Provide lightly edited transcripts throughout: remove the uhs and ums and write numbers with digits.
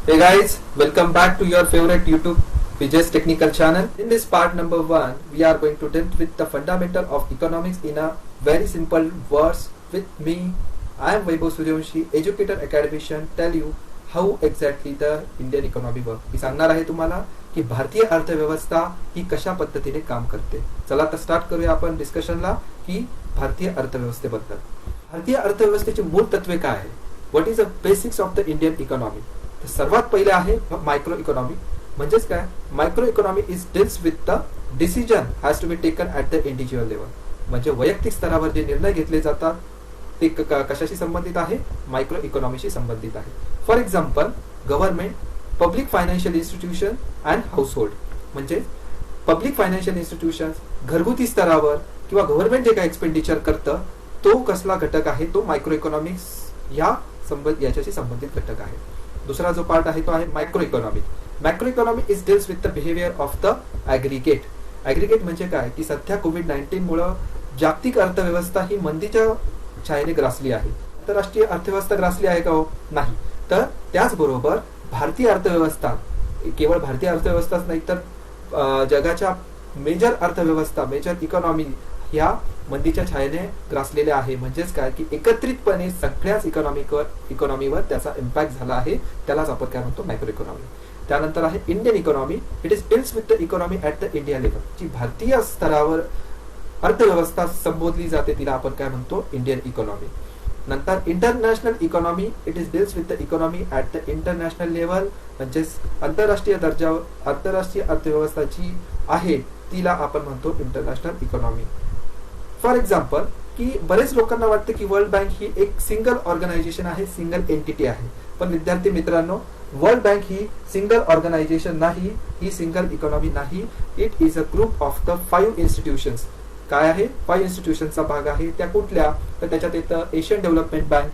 Hey guys, welcome back to your favorite YouTube Vijay's Technical channel. In this part number 1, we are going to deal with the fundamental of economics in a very simple words with me. I am Vaibhav Suryavanshi, educator academician, tell you how exactly the Indian economy works. मी सांगणार आहे तुम्हाला की भारतीय अर्थव्यवस्था ही कशा पद्धतीने काम करते. चला तर स्टार्ट करूया आपण डिस्कशनला की भारतीय अर्थव्यवस्थेबद्दल. भारतीय अर्थव्यवस्थेची मूळ तत्वे काय आहे? What is the basics of the Indian economy? तर सर्वात पहिले आहे मायक्रो इकॉनॉमी. म्हणजेच काय? Micro economy is deals with the decision has to be taken at the individual level. म्हणजे वैयक्तिक स्तरावर जे निर्णय घेतले जातात ते कशाशी संबंधित आहे? मायक्रो इकॉनॉमीशी संबंधित आहे. For example, government, public financial institution and household. म्हणजे पब्लिक फायनान्शियल इन्स्टिट्यूशन घरगुती स्तरावर किंवा गव्हर्नमेंट जे काही एक्सपेंडिचर करतं तो कसला घटक आहे? तो मायक्रो इकॉनॉमिक्स याच्याशी संबंधित घटक आहे. दुसरा जो पार्ट आहे तो आहे micro economy. Micro economy is deals with the behaviour of the aggregate. Aggregate म्हणजे काय? की सध्या कोविड-19 मुळे जागतिक अर्थव्यवस्था ही मंदीच्या छायेने ग्रासली आहे. आंतरराष्ट्रीय अर्थव्यवस्था ग्रासली आहे का? हो, नाही. तर त्याचबरोबर भारतीय अर्थव्यवस्था, केवळ भारतीय अर्थव्यवस्थाच नाही तर जगाच्या मेजर अर्थव्यवस्था, मेजर इकॉनॉमी ह्या मंदीच्या छायेने ग्रासलेल्या आहे. म्हणजेच काय? की एकत्रितपणे सगळ्याच इकॉनॉमीवर त्याचा इम्पॅक्ट झाला आहे. त्यालाच आपण काय म्हणतो? Micro economy. त्यानंतर आहे Indian economy. It is deals with the economy at the India level. जी भारतीय स्तरावर अर्थव्यवस्था संबोधली जाते तिला आपण काय म्हणतो? Indian economy. नंतर international economy. It is deals with the economy at the international level. म्हणजेच आंतरराष्ट्रीय दर्जावर आंतरराष्ट्रीय अर्थव्यवस्था जी आहे तिला आपण म्हणतो इंटरनॅशनल इकॉनॉमी. फॉर एक्झाम्पल, की बरेच लोकांना वाटतं की वर्ल्ड बँक ही एक सिंगल ऑर्गनायझेशन आहे, सिंगल एंटिटी आहे. पण विद्यार्थी मित्रांनो, वर्ल्ड बँक ही सिंगल ऑर्गनायझेशन नाही, ही सिंगल इकॉनॉमी नाही. It is a group of the 5 institutions. काय आहे? 5 इन्स्टिट्यूशनचा भाग आहे. त्या कुठल्या? तर त्याच्यात येतं Asian development bank,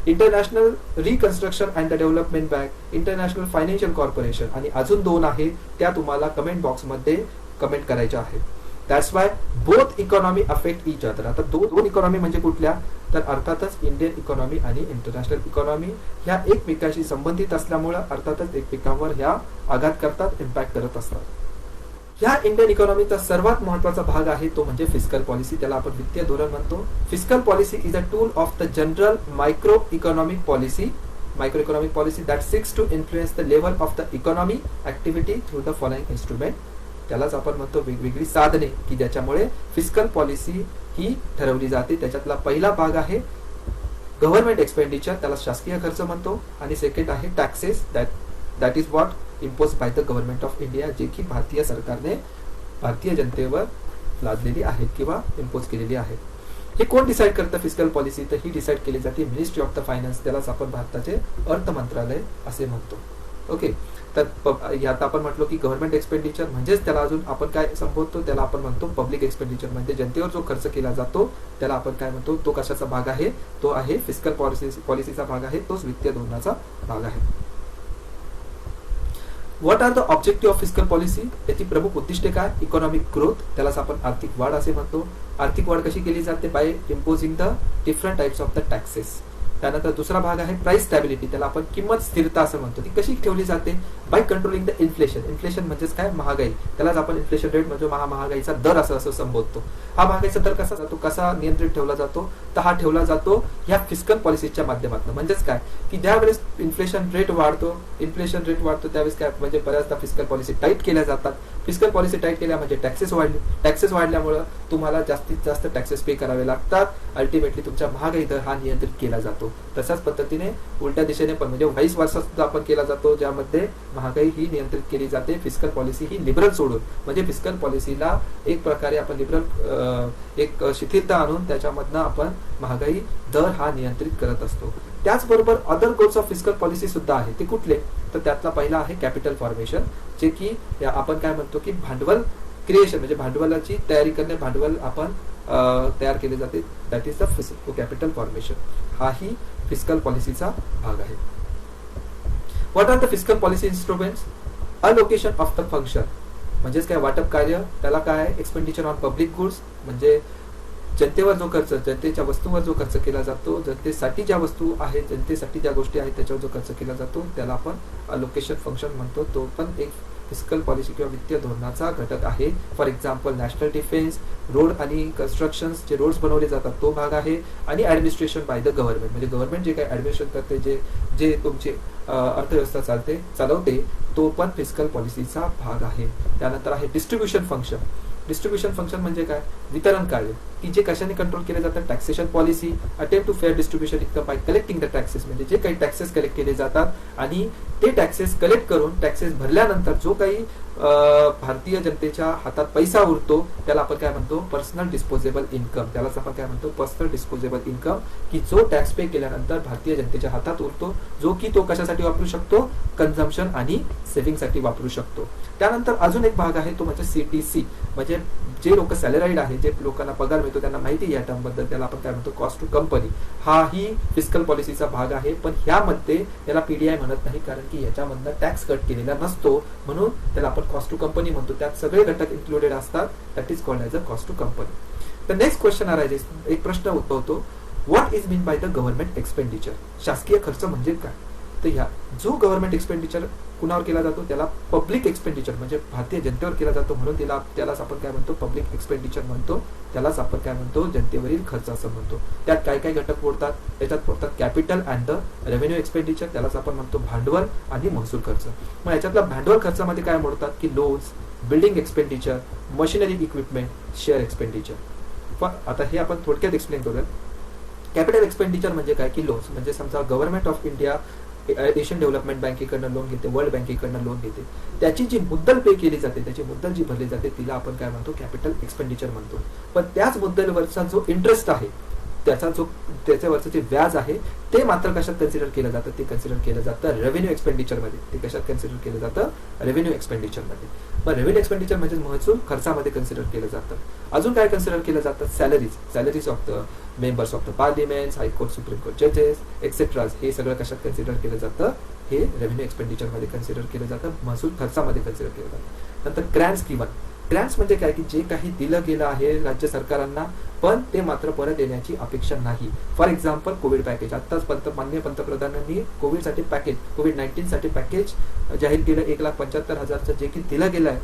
international reconstruction and development bank, international financial corporation आणि अजून 2 आहे. त्या तुम्हाला कमेंट बॉक्समध्ये कमेंट करायच्या आहेत. That's why both economy affect each other. आता दोन इकॉनॉमी म्हणजे कुठल्या? तर अर्थातच इंडियन इकॉनॉमी आणि इंटरनॅशनल इकॉनॉमी ह्या एकमेकांशी संबंधित असल्यामुळे अर्थातच एकमेकांवर ह्या आघात करतात, इम्पॅक्ट करत असतात. ह्या इंडियन इकॉनॉमीचा सर्वात महत्वाचा भाग आहे तो म्हणजे फिस्कल पॉलिसी. त्याला आपण वित्तीय धोरण म्हणतो. Fiscal policy is a tool of the general micro economic policy that seeks to influence the level of the economy activity through the following instrument. त्यालाच आपण म्हणतो वेगवेगळी साधने की ज्याच्यामुळे फिस्कल पॉलिसी ही ठरवली जाते. त्याच्यातला पहिला भाग आहे गव्हर्नमेंट एक्सपेंडिचर, त्याला शासकीय खर्च म्हणतो. आणि सेकंड आहे taxes, that is what impose by the government of India, जे की भारतीय सरकारने भारतीय जनतेवर लादलेली आहेत किंवा इम्पोज केलेली आहेत. हे कोण डिसाईड करतं फिस्कल पॉलिसी? तर ही डिसाईड केली जाते मिनिस्ट्री ऑफ द फायनान्स, त्यालाच आपण भारताचे अर्थ मंत्रालय असे म्हणतो. ओके. तर यात आपण म्हटलो की गव्हर्नमेंट एक्सपेंडिचर म्हणजेच त्याला अजून आपण काय संबोधतो? त्याला आपण म्हणतो पब्लिक एक्सपेंडिचर. म्हणजे जनतेवर जो खर्च केला जातो त्याला आपण काय म्हणतो? तो कशाचा भाग आहे? तो आहे फिस्कल पॉलिसीचा भाग आहे, तोच वित्तीय धोरणाचा भाग आहे. What are the objective of fiscal policy? याची प्रमुख उद्दिष्टे काय? इकॉनॉमिक ग्रोथ, त्यालाच आपण आर्थिक वाढ असे म्हणतो. आर्थिक वाढ कशी केली जाते? By imposing the different types of the taxes. त्यानंतर दुसरा भाग आहे प्राइस स्टॅबिलिटी, त्याला आपण किंमत स्थिरता असं म्हणतो. ती कशी ठेवली जाते? By controlling the inflation. Inflation म्हणजेच काय? महागाई. त्यालाच आपण इन्फ्लेशन रेट म्हणजे महागाईचा दर असं संबोधतो. हा महागाईचा दर कसा जातो, कसा नियंत्रित ठेवला जातो? तर हा ठेवला जातो ह्या फिस्कल पॉलिसीच्या माध्यमातून. म्हणजेच काय? की ज्यावेळेस इन्फ्लेशन रेट वाढतो त्यावेळेस काय? म्हणजे बऱ्याचदा फिस्कल पॉलिसी टाईट केल्या जातात. फिस्कल पॉलिसी टाईट केल्या म्हणजे टॅक्सेस वाढल्यामुळे तुम्हाला जास्तीत जास्त टॅक्सेस पे करावे लागतात. अल्टिमेटली तुमचा महागाई दर हा नियंत्रित केला जातो. तशाच पद्धतीने उलट्या दिशेने पण म्हणजे व्हाईस वर्सा सुद्धा आपण केला जातो, ज्यामध्ये महागाई ही नियंत्रित केली जाते. फिस्कल पॉलिसी ही लिबरल सोडून, म्हणजे फिस्कल पॉलिसीला एक प्रकारे आपण लिबरल एक शिथिलता आणून त्याच्यामधनं आपण महागाई दर हा नियंत्रित करत असतो. त्याचबरोबर other goals of fiscal policy सुद्धा आहे. ते कुठले? तर त्यातला पहिला आहे कॅपिटल फॉर्मेशन, जे की आपण काय म्हणतो की भांडवल क्रिएशन, म्हणजे भांडवलाची तयारी करणे, भांडवल आपण तयार केले जाते. That is the capital formation. हाही फिस्कल पॉलिसीचा भाग आहे. What are the fiscal policy instruments? Allocation of the function, म्हणजेच काय? वाटप कार्य. त्याला काय? एक्सपेंडिचर ऑन पब्लिक गुड्स, म्हणजे जनतेवर जो खर्च, जनतेच्या वस्तूंवर जो खर्च केला जातो, जनतेसाठी ज्या वस्तू आहेत, जनतेसाठी ज्या गोष्टी आहेत त्याच्यावर जो खर्च केला जातो त्याला आपण अलोकेशन फंक्शन म्हणतो. तो पण एक फिस्कल पॉलिसी किंवा वित्तीय धोरणाचा घटक आहे. For example national defence, road आणि कन्स्ट्रक्शन्स, जे रोड्स बनवले जातात तो भाग आहे. आणि ऍडमिनिस्ट्रेशन बाय द गव्हर्नमेंट, म्हणजे गव्हर्नमेंट जे काही ऍडमिनिस्ट्रेशन करते, जे तुमची अर्थव्यवस्था चालवते, तो पण फिस्कल पॉलिसीचा भाग आहे. त्यानंतर आहे डिस्ट्रीब्युशन फंक्शन. डिस्ट्रीब्युशन फंक्शन म्हणजे काय? वितरण कार्य, की जे कशाने कंट्रोल केले जातात? Taxation policy, attempt to fair distribution income by collecting the taxes, म्हणजे जे काही टॅक्सेस कलेक्ट केले जातात आणि ते टॅक्सेस कलेक्ट करून टॅक्सेस भरल्यानंतर जो काही भारतीय जनतेच्या हातात पैसा उरतो त्याला आपण काय म्हणतो? Personal disposable income. त्यालाच आपण काय म्हणतो? पर्सनल डिस्पोजेबल इन्कम, की जो टॅक्स पे केल्यानंतर भारतीय जनतेच्या हातात उरतो, जो की तो कशासाठी वापरू शकतो? कन्झम्पशन आणि सेव्हिंग साठी वापरू शकतो. त्यानंतर अजून एक भाग आहे तो म्हणजे सीटीसी, म्हणजे जे लोक सॅलराईड आहे, जे लोकांना पगार मिळतो त्यांना माहिती या टर्म बद्दल, त्याला आपण काय म्हणतो? Cost to company. हाही फिस्कल पॉलिसीचा भाग आहे, पण ह्यामध्ये याला पीडीआय म्हणत नाही, कारण की याच्यामधनं टॅक्स कट केलेला नसतो, म्हणून त्याला आपण कॉस्ट टू कंपनी म्हणतो. त्यात सगळे घटक इन्क्लुडेड असतात. That is called as a cost to company. The next question arises, एक प्रश्न उद्भवतो, what is mean by the government expenditure? शासकीय खर्च म्हणजे काय? तर ह्या जो गव्हर्नमेंट एक्सपेंडिचर कुणावर केला जातो त्याला पब्लिक एक्सपेंडिचर, म्हणजे भारतीय जनतेवर केला जातो, म्हणून त्यालाच आपण काय म्हणतो? पब्लिक एक्सपेंडिचर म्हणतो. त्यालाच आपण काय म्हणतो? जनतेवरील खर्च असं म्हणतो. त्यात काय काय घटक मोडतात? त्याच्यात मोडतात capital and the revenue expenditure, त्यालाच आपण म्हणतो भांडवल आणि महसूल खर्च. मग याच्यातला भांडवल खर्चामध्ये काय मोडतात? की loans, building expenditure, machinery equipment, share expenditure. आता हे आपण थोडक्यात एक्सप्लेन करूया. कॅपिटल एक्सपेंडिचर म्हणजे काय? की लोन्स, म्हणजे समजा government of India Asian development बँकेकडनं लोन घेते, वर्ल्ड बँकेकडनं लोन घेते, त्याची जी मुद्दल पे केली जाते, त्याची मुद्दल जी भरली जाते तिला आपण काय म्हणतो? कॅपिटल एक्सपेंडिचर म्हणतो. पण त्याच मुद्दलवरचा जो इंटरेस्ट आहे, त्याच्यावरचं जे व्याज आहे ते मात्र कशात कन्सिडर केलं जातं? ते कन्सिडर केलं जातं रेव्हेन्यू एक्सपेंडिचर मध्ये. ते कशात कन्सिडर केलं जातं? रेव्हेन्यू एक्सपेंडिचर मध्ये. मग रेव्हेन्यू एक्सपेंडिचर म्हणजे महसूल खर्चामध्ये कन्सिडर केलं जातं. अजून काय कन्सिडर केलं जातं? Salaries of the members of the parliament, high court, supreme court जजेस एक्सेट्रा, हे सगळं कशात कन्सिडर केलं जातं? हे रेव्हेन्यू एक्सपेंडिचर मध्ये कन्सिडर केलं जातं, महसूल खर्चामध्ये कन्सिडर केलं जातं. नंतर ग्रँट्स गिवन. ग्रँट्स म्हणजे काय? की जे काही दिलं गेलं आहे राज्य सरकारांना, पण ते मात्र परत येण्याची अपेक्षा नाही. फॉर एक्झाम्पल कोविड पॅकेज, आत्ताच माननीय पंतप्रधानांनी कोविड-19 साठी पॅकेज जाहीर केलं, 1,75,000 जे की दिलं गेलं आहे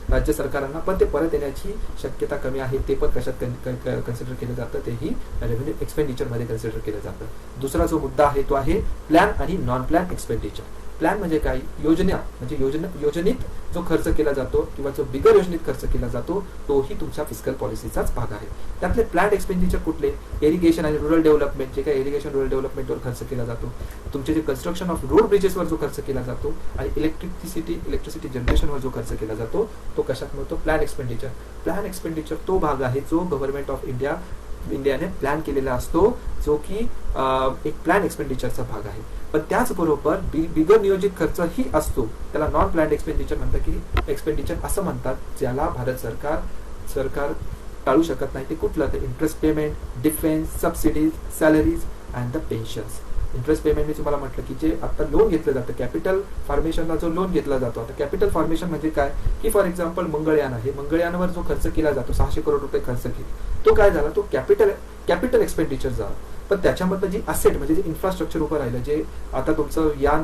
राज्य सरकारांना, पण ते परत येण्याची शक्यता कमी आहे. ते पण कशात कन्सिडर केलं जातं? तेही रेव्हेन्यू एक्सपेंडिचर मध्ये कन्सिडर केलं जातं. दुसरा जो मुद्दा आहे तो आहे प्लॅन आणि नॉन प्लॅन एक्सपेंडिचर. प्लॅन म्हणजे काय? योजना, म्हणजे योजनेत जो खर्च केला जातो किंवा जो बिगर योजनेत खर्च केला जातो तोही तुमच्या फिस्कल पॉलिसीचाच भाग आहे. त्यातले प्लॅन एक्सपेंडिचर कुठले? इरिगेशन आणि रुरल डेव्हलपमेंट, जे काही इरिगेशन रुरल डेव्हलपमेंटवर खर्च केला जातो, तुमचे जे कन्स्ट्रक्शन ऑफ रोड ब्रिजेसवर जो खर्च केला जातो, आणि इलेक्ट्रिसिटी जनरेशनवर जो खर्च केला जातो तो कशात मिळतो? Plan expenditure. प्लॅन एक्सपेंडिचर तो भाग आहे जो गव्हर्नमेंट ऑफ इंडियाने प्लॅन केलेला असतो, जो की एक प्लॅन एक्सपेंडिचरचा भाग आहे. पण त्याचबरोबर बिगर नियोजित खर्च ही असतो, त्याला नॉन प्लॅन एक्सपेंडिचर म्हणतात, की एक्सपेंडिचर असं म्हणतात ज्याला भारत सरकार टाळू शकत नाही. ते कुठलं? तर interest payment, defence, subsidies, salaries and the pensions. Interest payment मी तुम्हाला म्हटलं की जे आता लोन घेतलं जातं, कॅपिटल फॉर्मेशनला जो लोन घेतला जातो. आता कॅपिटल फॉर्मेशन म्हणजे काय? की फॉर एक्झाम्पल मंगळयान आहे, मंगळयानावर जो खर्च केला जातो, 600 करोड रुपये खर्च केले, तो काय झाला? तो कॅपिटल एक्सपेंडिचर झाला. पण त्याच्यामधलं जी असेट, म्हणजे जे इन्फ्रास्ट्रक्चर उभं राहिलं, जे आता तुमचं यान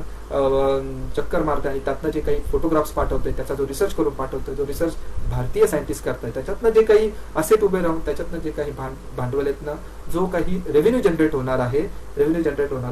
चक्कर मारतंय आणि त्यातनं जे काही फोटोग्राफ्स पाठवतोय, त्याचा जो रिसर्च करून पाठवतोय, जो रिसर्च भारतीय सायंटिस्ट करताय, त्याच्यातनं जे काही असेट उभे राहून त्याच्यातनं जे काही भांडवलीतनं जो काही रेव्हेन्यू जनरेट होणार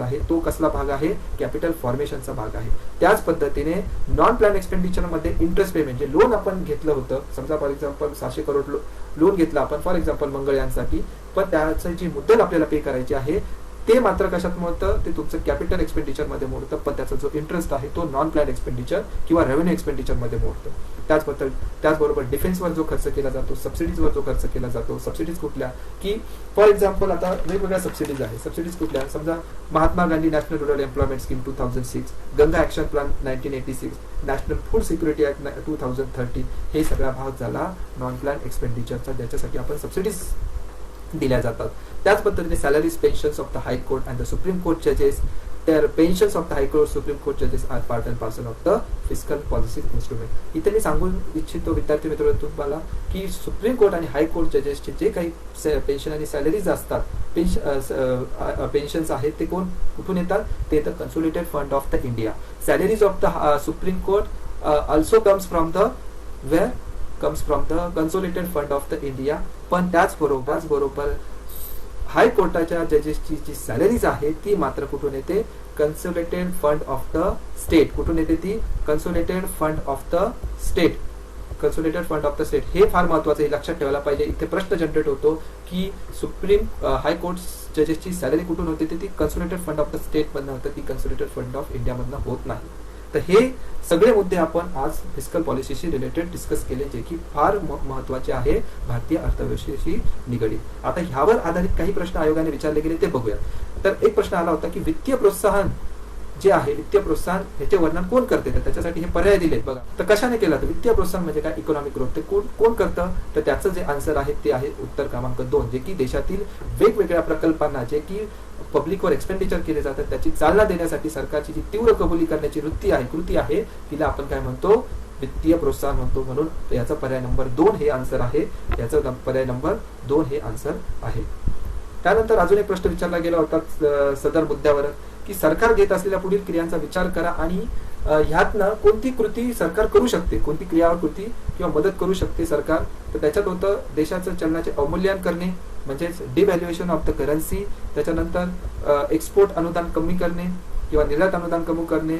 आहे तो कसला भाग आहे? कॅपिटल फॉर्मेशनचा भाग आहे. त्याच पद्धतीने नॉन प्लॅन एक्सपेंडिचर मध्ये इंटरेस्ट पेमेंट, जे लोन आपण घेतलं होतं, समजा फॉर एक्झाम्पल 600 करोड लोन घेतलं आपण फॉर एक्झाम्पल मंगळयानसाठी, पण त्याची जी मुद्दल आपल्याला पे करायची आहे ते मात्र कशात मोडतं? ते तुमचं कॅपिटल एक्सपेंडिचर मध्ये मोडतं, पण त्याचा जो इंटरेस्ट आहे तो नॉन प्लॅन एक्सपेंडिचर किंवा रेव्हेन्यू एक्सपेंडिचर मध्ये मोडतं. त्याचबरोबर डिफेन्सवर जो खर्च केला जातो, सबसिडीजवर जो खर्च केला जातो, सबसिडीज कुठल्या? की फॉर एक्झाम्पल आता वेगवेगळ्या सबसिडीज आहे. सबसिडीज कुठल्या? समजा Mahatma Gandhi national rural employment scheme 2006, Ganga action plan 1986, national food security act 2013, हे सगळा भाग झाला नॉन प्लॅन एक्सपेंडिचरचा, ज्याच्यासाठी आपण सबसिडीज दिल्या जातात. त्याच पद्धतीने salaries, pensions of the high court and the supreme court जजेस, their pensions of the High Court, Supreme Court judges are part and parcel of the fiscal policy instrument. इथे मी सांगू इच्छितो विद्यार्थी मित्रांनो तुम्हाला की सुप्रीम कोर्ट आणि हाय कोर्ट जजेसचे जे काही पेन्शन आणि सॅलरीज असतात, पेन्शन्स आहेत, ते कुठून येतात? ते येतात consolidated fund of the India. Salaries of the supreme court also comes from the where comes from the consolidated fund of the India. पण त्याचबरोबर हाय कोर्टाच्या जजेसची जी सॅलरीज आहे ती मात्र कुठून येते? Consolidated fund of the state. कुठून येते ती? Consolidated fund of the state. Consolidated fund of the state हे फार महत्वाचं, हे लक्षात ठेवायला पाहिजे. इथे प्रश्न जनरेट होतो की सुप्रीम हाय कोर्ट जजेसची सॅलरी कुठून होते? ती consolidated fund of the state मधनं होतं, ती कन्सोलिडेटेड फंड ऑफ इंडिया मधनं होत नाही. तर हे सगळे मुद्दे आपण आज फिस्कल पॉलिसीशी रिलेटेड डिस्कस केले, जे की फार महत्वाचे आहे भारतीय अर्थव्यवस्थेशी निगडीत. आता ह्यावर आधारित काही प्रश्न आयोगाने विचारले गेले ते बघूया. तर एक प्रश्न आला होता की वित्तीय प्रोत्साहन जे आहे, वित्तीय प्रोत्साहन याचे वर्णन कोण करते? तर त्याच्यासाठी हे पर्याय दिलेत बघा. तर कशाने केलं? तर वित्तीय प्रोत्साहन म्हणजे काय? Economic growth. ते कोण करतं? तर त्याचं जे आन्सर आहे ते आहे उत्तर क्रमांक 2, जे की देशातील वेगवेगळ्या प्रकल्पांना जे की पब्लिकवर एक्सपेंडिचर केले जातात त्याची चालना देण्यासाठी सरकारची जी तीव्र कबुली करण्याची कृती आहे तिला आपण काय म्हणतो? वित्तीय प्रोत्साहन म्हणतो. म्हणून याचा पर्याय नंबर 2 हे आन्सर आहे. याचा पर्याय नंबर 2 हे आन्सर आहे. त्यानंतर अजून एक प्रश्न विचारला गेला होता सदर मुद्द्यावर की सरकार घेत असलेल्या पुढील क्रियांचा विचार करा आणि ह्यातनं कोणती कृती सरकार करू शकते, कोणती क्रियावर कृती किंवा मदत करू शकते सरकार? तर त्याच्यात होतं देशाचं चलनाचे अवमूल्यन करणे म्हणजेच डिव्हॅल्युएशन ऑफ द करन्सी. त्याच्यानंतर एक्सपोर्ट अनुदान कमी करणे किंवा निर्यात अनुदान कमी करणे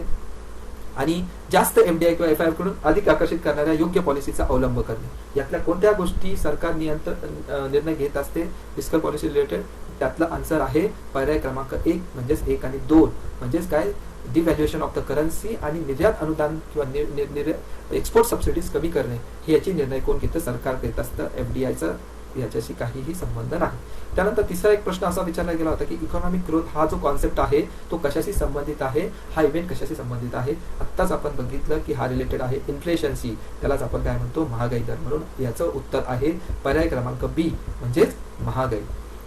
आणि जास्त MDI किंवा FII कडून अधिक आकर्षित करणाऱ्या योग्य पॉलिसीचा अवलंब करणे. यातल्या कोणत्या गोष्टी सरकार निर्णय घेत असते फिस्कल पॉलिसी रिलेटेड? त्यातला आन्सर आहे पर्याय क्रमांक 1 म्हणजेच 1 आणि 2 म्हणजेच काय? डिव्हॅल्युएशन ऑफ द करन्सी आणि निर्यात अनुदान किंवा एक्सपोर्ट सबसिडीज कमी करणे हे याची निर्णय कोण घेतं? सरकार घेत असतं. FDIचा याच्याशी काहीही संबंध नाही. त्यानंतर तिसरा एक प्रश्न असा विचारला गेला होता की इकॉनॉमिक ग्रोथ हा जो कॉन्सेप्ट आहे तो कशाशी संबंधित आहे? हा इव्हेंट कशाशी संबंधित आहे? आत्ताच आपण बघितलं की हा रिलेटेड आहे इन्फ्लेशनशी. त्यालाच आपण काय म्हणतो? महागाई दर. म्हणून याचं उत्तर आहे पर्याय क्रमांक B म्हणजेच महागाई.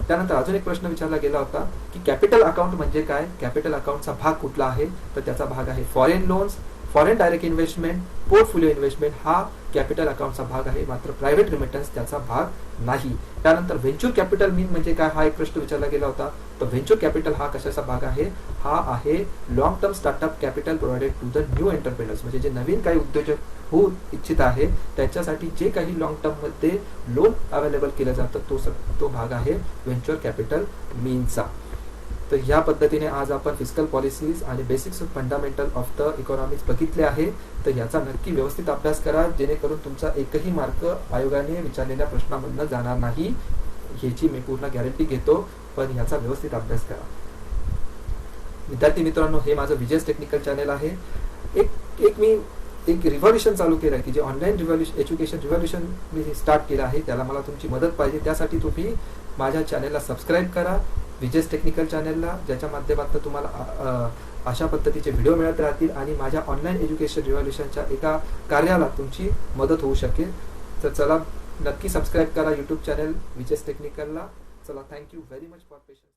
त्यानंतर अजून एक प्रश्न विचारला गेला होता की कॅपिटल अकाउंट म्हणजे काय? कॅपिटल अकाउंटचा भाग कुठला आहे? तर त्याचा भाग आहे foreign loans, foreign direct investment, portfolio investment हा कॅपिटल अकाउंटचा भाग आहे, मात्र प्रायव्हेट रिमिटन्स त्याचा भाग नाही. त्यानंतर व्हेंचर कॅपिटल मीन म्हणजे काय? हा एक प्रश्न विचारला गेला होता. तर व्हेंचर कॅपिटल हा कशाचा भाग आहे? हा आहे long term startup capital provided to the new entrepreneurs. म्हणजे जे नवीन काही उद्योजक होऊ इच्छित आहे त्याच्यासाठी जे काही लॉंग टर्म मध्ये लोन अवेलेबल केलं जातं तो भाग आहे व्हेंचर कॅपिटल मीनचा. तर ह्या पद्धतीने आज आपण फिस्कल पॉलिसीज आणि basics fundamental of the economics बघितले आहे. तर याचा नक्की व्यवस्थित अभ्यास करा, जेणेकरून तुमचा एकही मार्क आयोगाने विचारलेल्या प्रश्नामधून जाणार नाही, ह्याची मी पूर्ण गॅरंटी घेतो. पण याचा व्यवस्थित अभ्यास करा. विद्यार्थी मित्रांनो, हे माझं विजयस टेक्निकल चॅनल आहे. एक रिव्हॉल्युशन चालू केलं आहे की जे ऑनलाईन एज्युकेशन रिव्हॉल्युशन मी स्टार्ट केलं आहे. त्याला मला तुमची मदत पाहिजे. त्यासाठी तुम्ही माझ्या चॅनलला सबस्क्राईब करा, विजयस टेक्निकल चॅनलला, ज्याच्या माध्यमातून तुम्हाला अशा पद्धतीचे व्हिडिओ मिळत राहतील आणि माझ्या ऑनलाईन एज्युकेशन रिव्हॉल्युशनच्या एका कार्याला तुमची मदत होऊ शकेल. तर चला नक्की सबस्क्राईब करा यूट्यूब चॅनल विजयस टेक्निकलला. चला, thank you very much for patience.